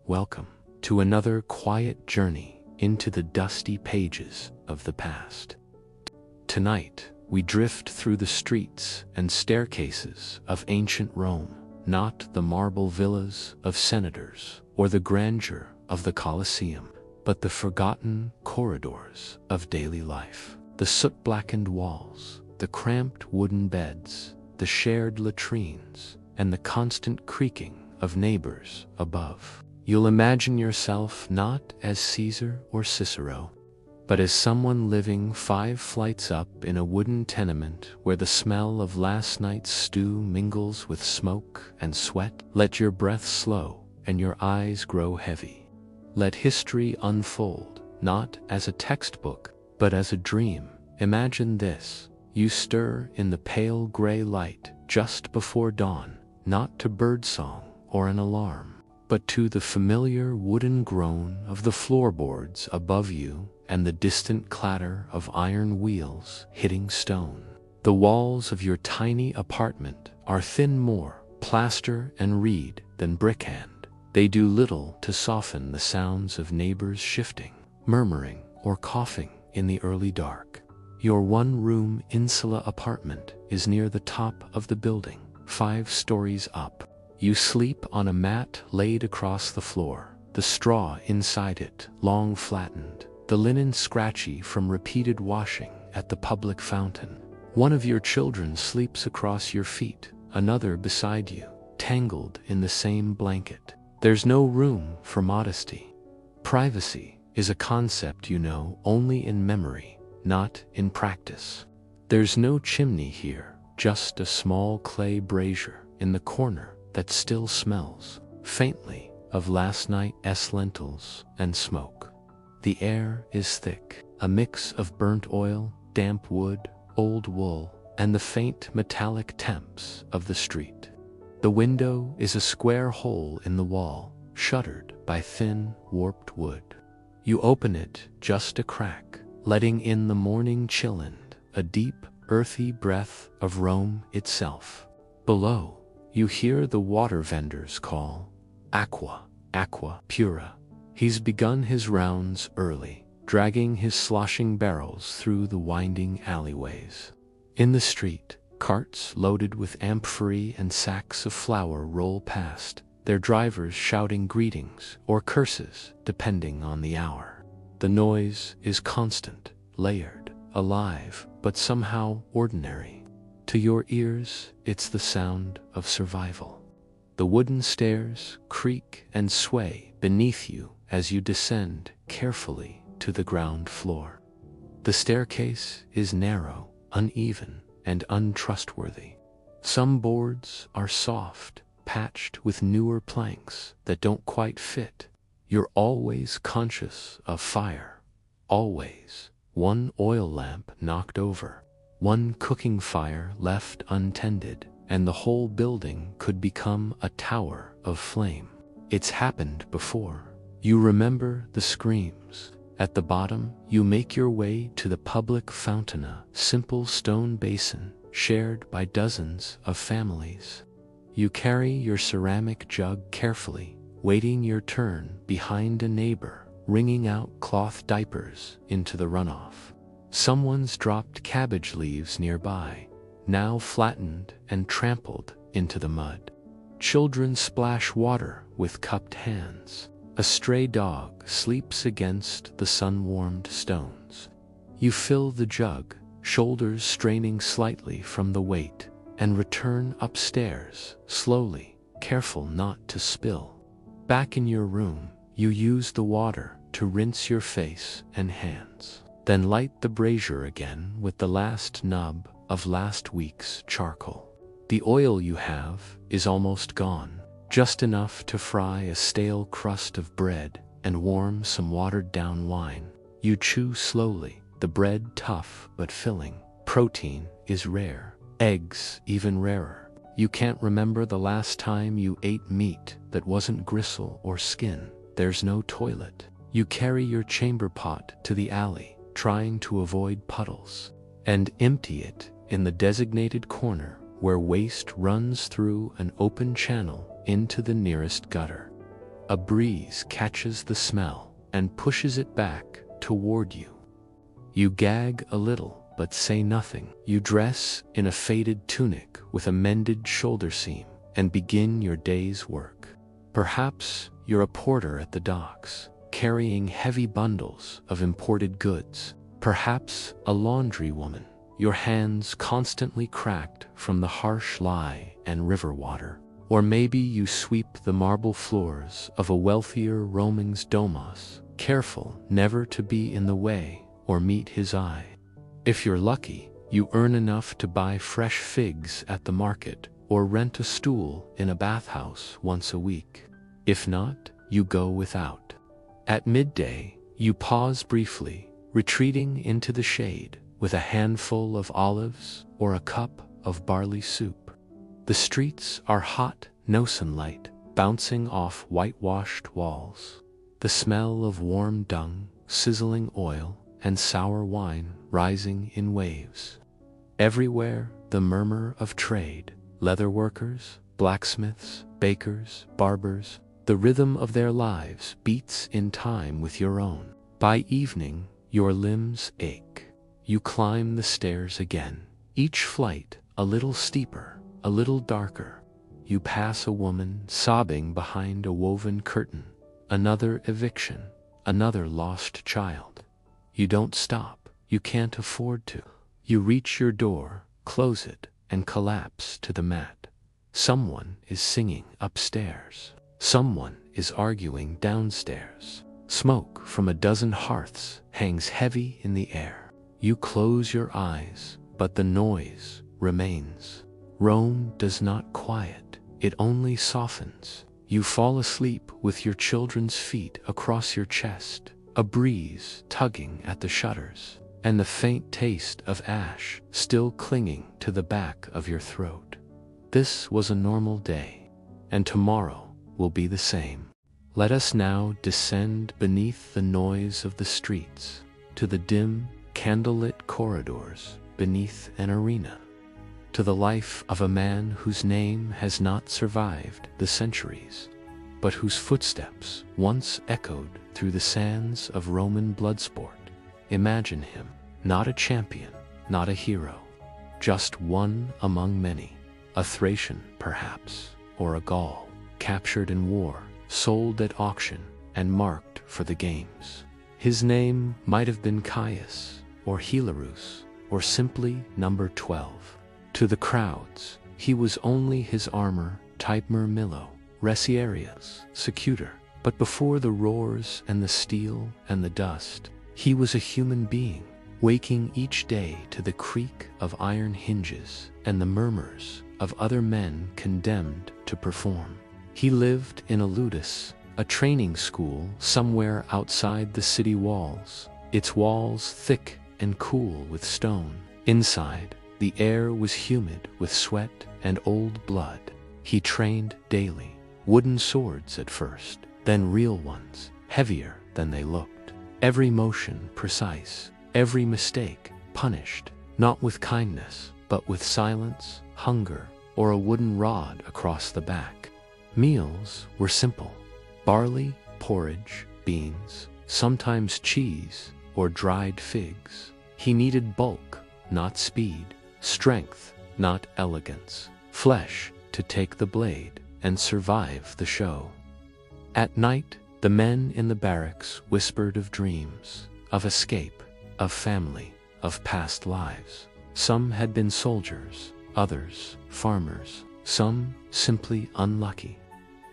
welcome to another quiet journey into the dusty pages of the past. Tonight, we drift through the streets and staircases of ancient Rome, not the marble villas of senators or the grandeur of the Colosseum, but the forgotten corridors of daily life. The soot-blackened walls, the cramped wooden beds, the shared latrines, and the constant creaking of neighbors above. You'll imagine yourself not as Caesar or Cicero, but as someone living 5 flights up in a wooden tenement where the smell of last night's stew mingles with smoke and sweat. Let your breath slow and your eyes grow heavy. Let history unfold, not as a textbook, but as a dream. Imagine this. You stir in the pale gray light just before dawn, not to birdsong or an alarm, but to the familiar wooden groan of the floorboards above you and the distant clatter of iron wheels hitting stone. The walls of your tiny apartment are thin more plaster and reed than brickhand. They do little to soften the sounds of neighbors shifting, murmuring, or coughing in the early dark. Your one-room insula apartment is near the top of the building, 5 stories up. You sleep on a mat laid across the floor, the straw inside it long flattened, the linen scratchy from repeated washing at the public fountain. One of your children sleeps across your feet, another beside you, tangled in the same blanket. There's no room for modesty. Privacy is a concept you know only in memory, not in practice. There's no chimney here, just a small clay brazier in the corner that still smells faintly of last night's lentils and smoke. The air is thick, a mix of burnt oil, damp wood, old wool, and the faint metallic temps of the street. The window is a square hole in the wall, shuttered by thin, warped wood. You open it just a crack, letting in the morning chill and a deep, earthy breath of Rome itself. Below, you hear the water vendors call, "Aqua, aqua pura." He's begun his rounds early, dragging his sloshing barrels through the winding alleyways. In the street, carts loaded with amphorae and sacks of flour roll past, their drivers shouting greetings or curses depending on the hour. The noise is constant, layered, alive, but somehow ordinary. To your ears, it's the sound of survival. The wooden stairs creak and sway beneath you as you descend carefully to the ground floor. The staircase is narrow, uneven, and untrustworthy. Some boards are soft, patched with newer planks that don't quite fit. You're always conscious of fire. Always. One oil lamp knocked over, one cooking fire left untended, and the whole building could become a tower of flame. It's happened before. You remember the screams. At the bottom, you make your way to the public fountain, a simple stone basin shared by dozens of families. You carry your ceramic jug carefully, waiting your turn behind a neighbor, wringing out cloth diapers into the runoff. Someone's dropped cabbage leaves nearby, now flattened and trampled into the mud. Children splash water with cupped hands. A stray dog sleeps against the sun-warmed stones. You fill the jug, shoulders straining slightly from the weight, and return upstairs, slowly, careful not to spill. Back in your room, you use the water to rinse your face and hands. Then light the brazier again with the last nub of last week's charcoal. The oil you have is almost gone, just enough to fry a stale crust of bread and warm some watered-down wine. You chew slowly, the bread tough but filling. Protein is rare, eggs even rarer. You can't remember the last time you ate meat that wasn't gristle or skin. There's no toilet. You carry your chamber pot to the alley, trying to avoid puddles, and empty it in the designated corner where waste runs through an open channel into the nearest gutter. A breeze catches the smell and pushes it back toward you. You gag a little, but say nothing. You dress in a faded tunic with a mended shoulder seam and begin your day's work. Perhaps you're a porter at the docks, carrying heavy bundles of imported goods. Perhaps a laundry woman, your hands constantly cracked from the harsh lye and river water. Or maybe you sweep the marble floors of a wealthier Roman's domos, careful never to be in the way or meet his eye. If you're lucky, you earn enough to buy fresh figs at the market or rent a stool in a bathhouse once a week. If not, you go without. At midday, you pause briefly, retreating into the shade with a handful of olives or a cup of barley soup. The streets are hot, no sunlight, bouncing off whitewashed walls. The smell of warm dung, sizzling oil, and sour wine rising in waves. Everywhere the murmur of trade, leather workers, blacksmiths, bakers, barbers, the rhythm of their lives beats in time with your own. By evening, your limbs ache. You climb the stairs again, each flight a little steeper, a little darker. You pass a woman sobbing behind a woven curtain, another eviction, another lost child. You don't stop, you can't afford to. You reach your door, close it, and collapse to the mat. Someone is singing upstairs. Someone is arguing downstairs. Smoke from a dozen hearths hangs heavy in the air. You close your eyes, but the noise remains. Rome does not quiet, it only softens. You fall asleep with your children's feet across your chest, a breeze tugging at the shutters, and the faint taste of ash still clinging to the back of your throat. This was a normal day, and tomorrow will be the same. Let us now descend beneath the noise of the streets to the dim, candlelit corridors beneath an arena, to the life of a man whose name has not survived the centuries, but whose footsteps once echoed through the sands of Roman bloodsport. Imagine him, not a champion, not a hero, just one among many, a Thracian perhaps, or a Gaul, captured in war, sold at auction, and marked for the games. His name might have been Caius, or Hilarus, or simply number 12. To the crowds, he was only his armor, type Milo, Resiarius, Secutor. But before the roars and the steel and the dust, he was a human being, waking each day to the creak of iron hinges and the murmurs of other men condemned to perform. He lived in a ludus, a training school somewhere outside the city walls, its walls thick and cool with stone. Inside, the air was humid with sweat and old blood. He trained daily, wooden swords at first, then real ones, heavier than they looked. Every motion precise, every mistake punished, not with kindness, but with silence, hunger, or a wooden rod across the back. Meals were simple: barley, porridge, beans, sometimes cheese, or dried figs. He needed bulk, not speed, strength, not elegance, flesh to take the blade and survive the show. At night, the men in the barracks whispered of dreams, of escape, of family, of past lives. Some had been soldiers, others farmers, some simply unlucky.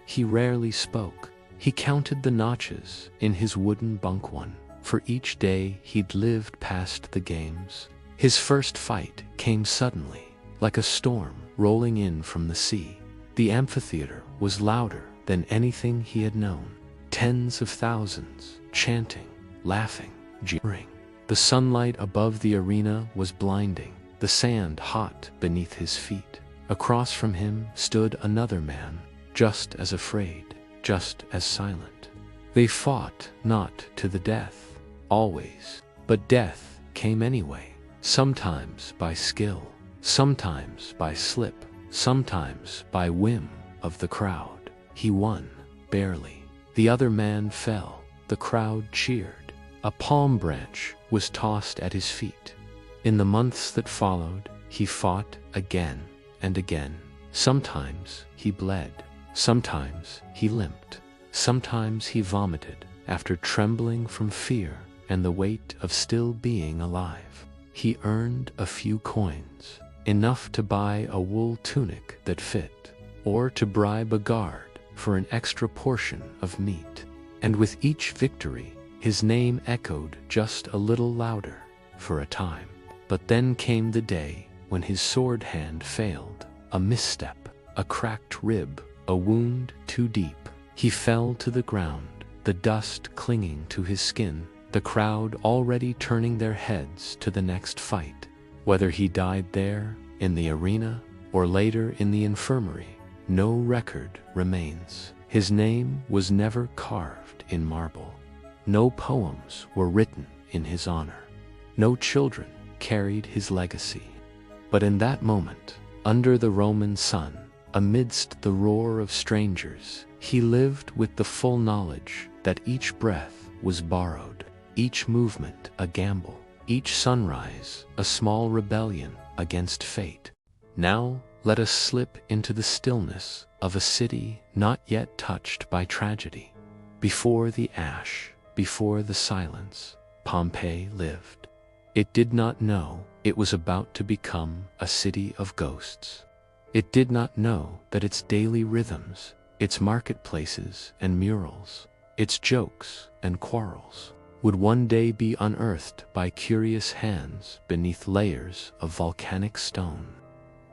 He rarely spoke. He counted the notches in his wooden bunk one, for each day he'd lived past the games. His first fight came suddenly, like a storm rolling in from the sea. The amphitheater was louder than anything he had known. Tens of thousands, chanting, laughing, jeering. The sunlight above the arena was blinding, the sand hot beneath his feet. Across from him stood another man, just as afraid, just as silent. They fought not to the death, always, but death came anyway. Sometimes by skill, sometimes by slip, sometimes by whim of the crowd. He won, barely, The other man fell. The crowd cheered. A palm branch was tossed at his feet. In the months that followed, he fought again and again. Sometimes he bled. Sometimes he limped. Sometimes he vomited after trembling from fear and the weight of still being alive. He earned a few coins, enough to buy a wool tunic that fit, or to bribe a guard for an extra portion of meat. And with each victory, his name echoed just a little louder for a time. But then came the day when his sword hand failed. A misstep, a cracked rib, a wound too deep. He fell to the ground, the dust clinging to his skin, the crowd already turning their heads to the next fight. Whether he died there, in the arena, or later in the infirmary, no record remains. His name was never carved in marble. No poems were written in his honor. No children carried his legacy. But in that moment, under the Roman sun, amidst the roar of strangers, he lived with the full knowledge that each breath was borrowed, each movement a gamble, each sunrise a small rebellion against fate. Now let us slip into the stillness of a city not yet touched by tragedy. Before the ash, before the silence, Pompeii lived. It did not know it was about to become a city of ghosts. It did not know that its daily rhythms, its marketplaces and murals, its jokes and quarrels, would one day be unearthed by curious hands beneath layers of volcanic stone.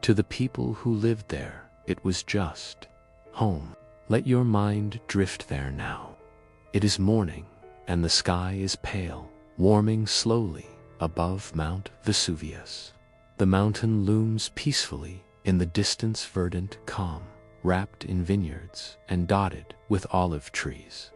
To the people who lived there, it was just home. Let your mind drift there now. It is morning, and the sky is pale, warming slowly above Mount Vesuvius. The mountain looms peacefully in the distance, verdant calm, wrapped in vineyards and dotted with olive trees.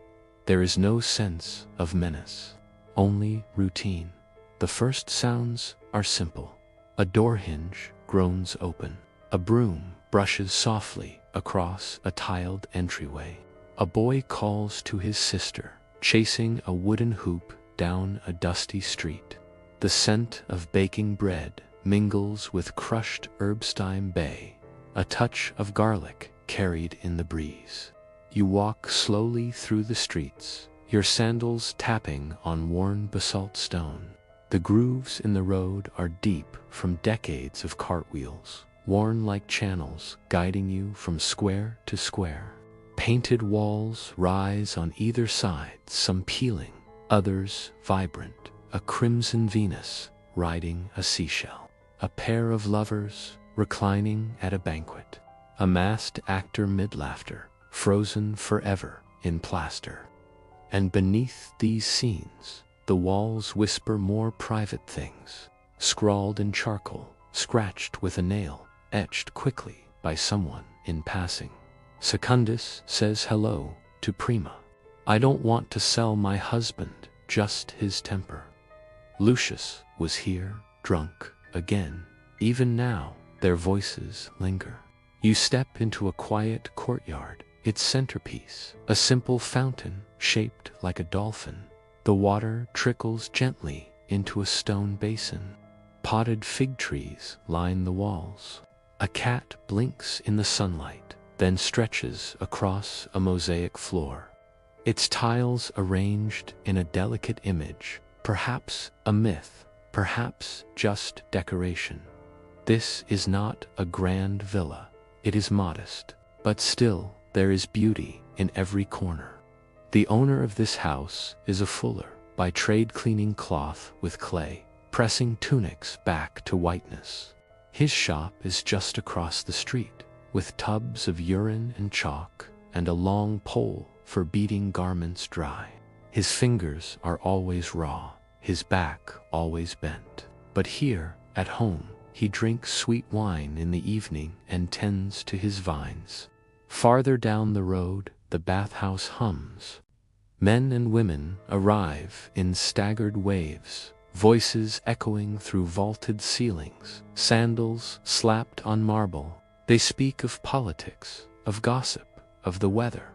There is no sense of menace, only routine. The first sounds are simple. A door hinge groans open. A broom brushes softly across a tiled entryway. A boy calls to his sister, chasing a wooden hoop down a dusty street. The scent of baking bread mingles with crushed herbstime bay, a touch of garlic carried in the breeze. You walk slowly through the streets, your sandals tapping on worn basalt stone. The grooves in the road are deep from decades of cartwheels, worn like channels guiding you from square to square. Painted walls rise on either side, some peeling, others vibrant. A crimson Venus riding a seashell. A pair of lovers reclining at a banquet. A masked actor mid-laughter, frozen forever in plaster. And beneath these scenes, the walls whisper more private things, scrawled in charcoal, scratched with a nail, etched quickly by someone in passing. Secundus says hello to Prima. I don't want to sell my husband, just his temper. Lucius was here, drunk, again. Even now, their voices linger. You step into a quiet courtyard, its centerpiece, a simple fountain shaped like a dolphin. The water trickles gently into a stone basin. Potted fig trees line the walls. A cat blinks in the sunlight, then stretches across a mosaic floor. Its tiles arranged in a delicate image, perhaps a myth, perhaps just decoration. This is not a grand villa. It is modest, but still there is beauty in every corner. The owner of this house is a fuller, by trade cleaning cloth with clay, pressing tunics back to whiteness. His shop is just across the street, with tubs of urine and chalk and a long pole for beating garments dry. His fingers are always raw, his back always bent. But here, at home, he drinks sweet wine in the evening and tends to his vines. Farther down the road, the bathhouse hums. Men and women arrive in staggered waves, voices echoing through vaulted ceilings, sandals slapped on marble. They speak of politics, of gossip, of the weather.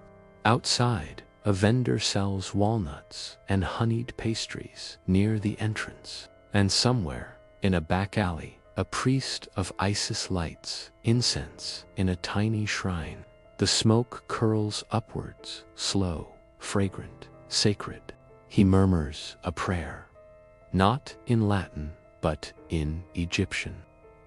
Outside, a vendor sells walnuts and honeyed pastries near the entrance. And somewhere, in a back alley, a priest of Isis lights incense in a tiny shrine. The smoke curls upwards, slow, fragrant, sacred. He murmurs a prayer, not in Latin, but in Egyptian.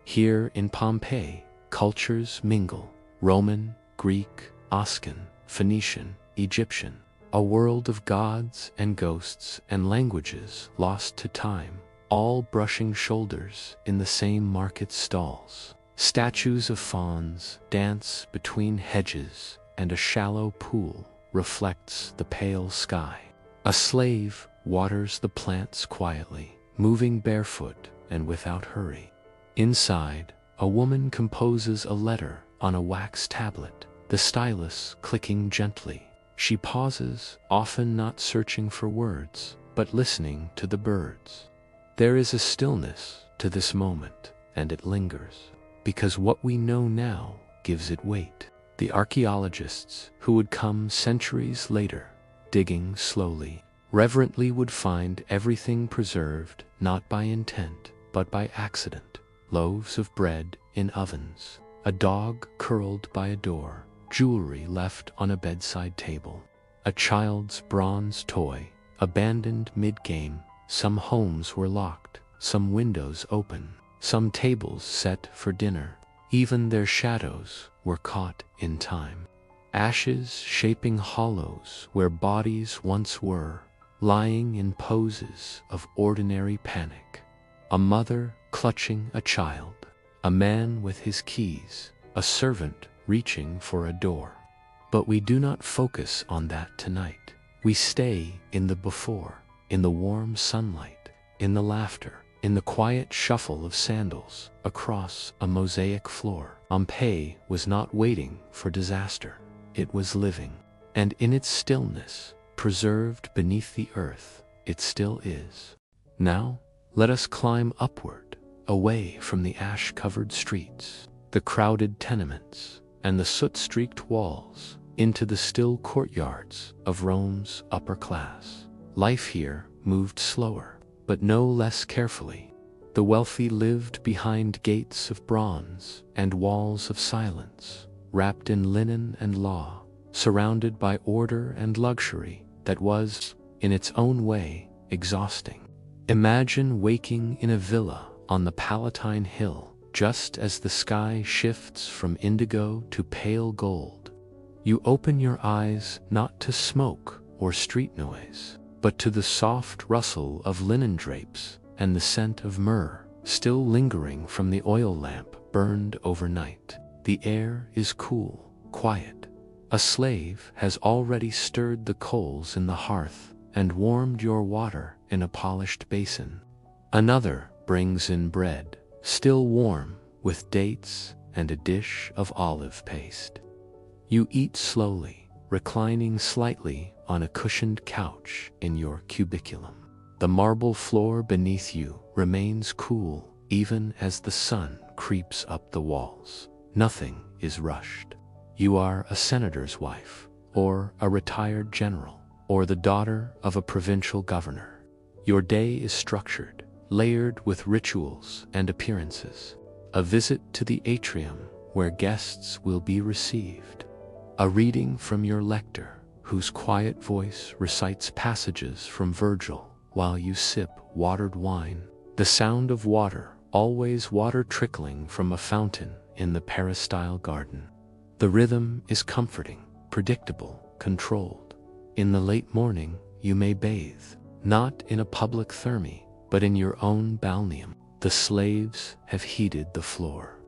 Here in Pompeii, cultures mingle: Roman, Greek, Oscan, Phoenician, Egyptian. A world of gods and ghosts and languages lost to time, all brushing shoulders in the same market stalls. Statues of fauns dance between hedges, and a shallow pool reflects the pale sky. A slave waters the plants quietly, moving barefoot and without hurry. Inside, a woman composes a letter on a wax tablet, the stylus clicking gently. She pauses, often not searching for words, but listening to the birds. There is a stillness to this moment, and it lingers, because what we know now gives it weight. The archaeologists who would come centuries later, digging slowly, reverently would find everything preserved not by intent, but by accident. Loaves of bread in ovens, a dog curled by a door, jewelry left on a bedside table, a child's bronze toy, abandoned mid-game. Some homes were locked, some windows open, some tables set for dinner. Even their shadows were caught in time. Ashes shaping hollows where bodies once were, lying in poses of ordinary panic. A mother clutching a child, a man with his keys, a servant reaching for a door. But we do not focus on that tonight. We stay in the before, in the warm sunlight, in the laughter, in the quiet shuffle of sandals across a mosaic floor. Pompeii was not waiting for disaster. It was living, and in its stillness, preserved beneath the earth, it still is. Now, let us climb upward, away from the ash-covered streets, the crowded tenements, and the soot-streaked walls, into the still courtyards of Rome's upper class. Life here moved slower, but no less carefully. The wealthy lived behind gates of bronze and walls of silence, wrapped in linen and law, surrounded by order and luxury that was, in its own way, exhausting. Imagine waking in a villa on the Palatine Hill, just as the sky shifts from indigo to pale gold. You open your eyes not to smoke or street noise, but to the soft rustle of linen drapes and the scent of myrrh still lingering from the oil lamp burned overnight. The air is cool, quiet. A slave has already stirred the coals in the hearth and warmed your water in a polished basin. Another brings in bread, still warm, with dates and a dish of olive paste. You eat slowly, reclining slightly on a cushioned couch in your cubiculum. The marble floor beneath you remains cool even as the sun creeps up the walls. Nothing is rushed. You are a senator's wife, or a retired general, or the daughter of a provincial governor. Your day is structured, layered with rituals and appearances. A visit to the atrium where guests will be received. A reading from your lector, whose quiet voice recites passages from Virgil while you sip watered wine. The sound of water, always water trickling from a fountain in the peristyle garden. The rhythm is comforting, predictable, controlled. In the late morning, you may bathe, not in a public therme, but in your own balneum. The slaves have heated the floor.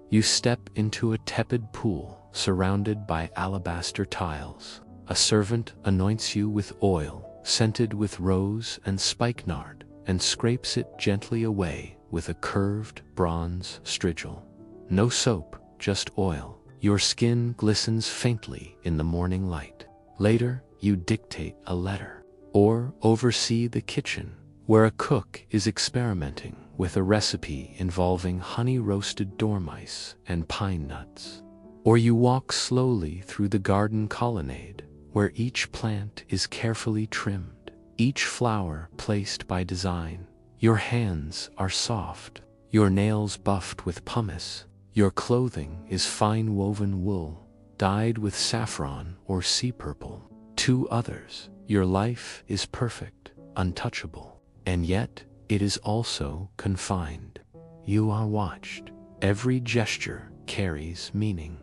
You step into a tepid pool surrounded by alabaster tiles. A servant anoints you with oil, scented with rose and spikenard, and scrapes it gently away with a curved bronze strigil. No soap, just oil. Your skin glistens faintly in the morning light. Later, you dictate a letter, or oversee the kitchen, where a cook is experimenting with a recipe involving honey-roasted dormice and pine nuts. Or you walk slowly through the garden colonnade, where each plant is carefully trimmed, each flower placed by design. Your hands are soft, your nails buffed with pumice, your clothing is fine woven wool, dyed with saffron or sea purple. To others, your life is perfect, untouchable, and yet it is also confined. You are watched. Every gesture carries meaning.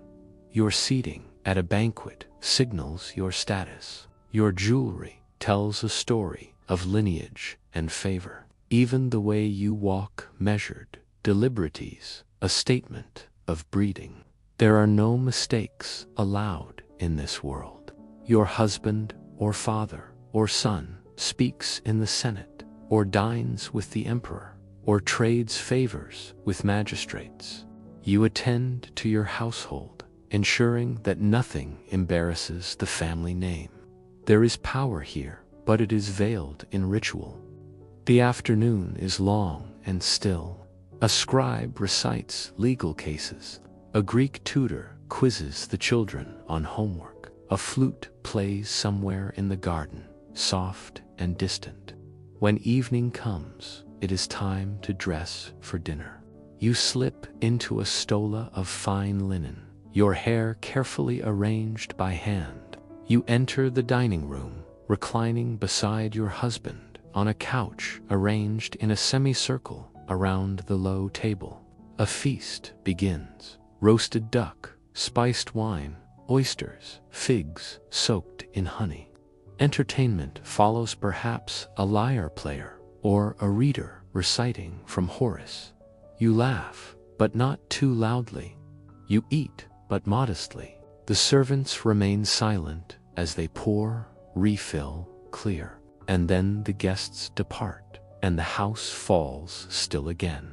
Your seating at a banquet signals your status. Your jewelry tells a story of lineage and favor. Even the way you walk measured, deliberates, a statement of breeding. There are no mistakes allowed in this world. Your husband or father or son speaks in the Senate, or dines with the emperor, or trades favors with magistrates. You attend to your household, ensuring that nothing embarrasses the family name. There is power here, but it is veiled in ritual. The afternoon is long and still. A scribe recites legal cases. A Greek tutor quizzes the children on homework. A flute plays somewhere in the garden, soft and distant. When evening comes, it is time to dress for dinner. You slip into a stola of fine linen, your hair carefully arranged by hand. You enter the dining room, reclining beside your husband on a couch arranged in a semicircle around the low table. A feast begins. Roasted duck, spiced wine, oysters, figs soaked in honey. Entertainment follows, perhaps a lyre player or a reader reciting from Horace. You laugh, but not too loudly. You eat, but modestly. The servants remain silent as they pour, refill, clear. And then the guests depart, and the house falls still again.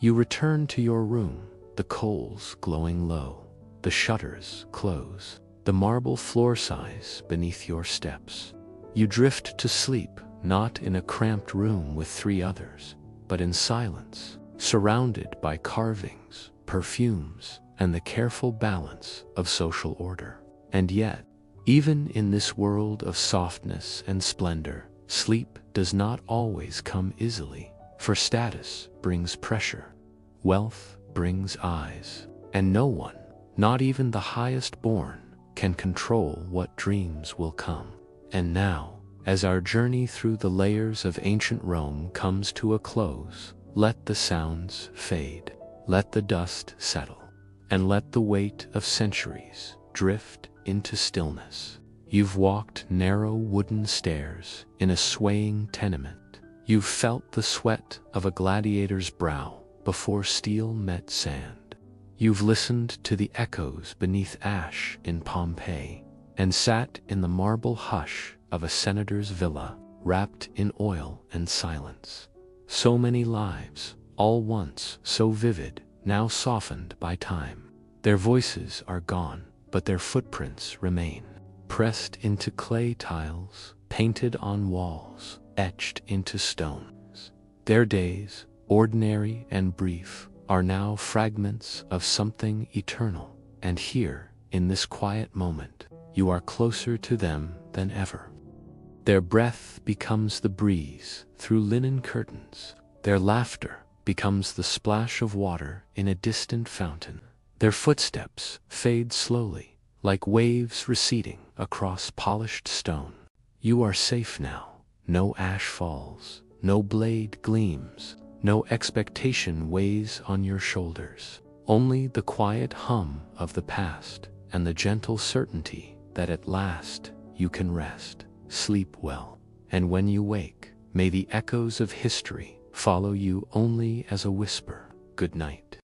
You return to your room, the coals glowing low, the shutters close, the marble floor sighs beneath your steps. You drift to sleep, not in a cramped room with 3 others, but in silence, surrounded by carvings, perfumes, and the careful balance of social order. And yet, even in this world of softness and splendor, sleep does not always come easily, for status brings pressure, wealth brings eyes, and no one, not even the highest born, can control what dreams will come. And now, as our journey through the layers of ancient Rome comes to a close, let the sounds fade, let the dust settle, and let the weight of centuries drift into stillness. You've walked narrow wooden stairs in a swaying tenement. You've felt the sweat of a gladiator's brow before steel met sand. You've listened to the echoes beneath ash in Pompeii, and sat in the marble hush of a senator's villa, wrapped in oil and silence. So many lives, all once so vivid, now softened by time. Their voices are gone, but their footprints remain, pressed into clay tiles, painted on walls, etched into stones. Their days, ordinary and brief, are now fragments of something eternal, and here, in this quiet moment, you are closer to them than ever. Their breath becomes the breeze through linen curtains. Their laughter becomes the splash of water in a distant fountain. Their footsteps fade slowly, like waves receding across polished stone. You are safe now. No ash falls, no blade gleams, no expectation weighs on your shoulders. Only the quiet hum of the past and the gentle certainty that at last you can rest. Sleep well, and when you wake, may the echoes of history follow you only as a whisper. Good night.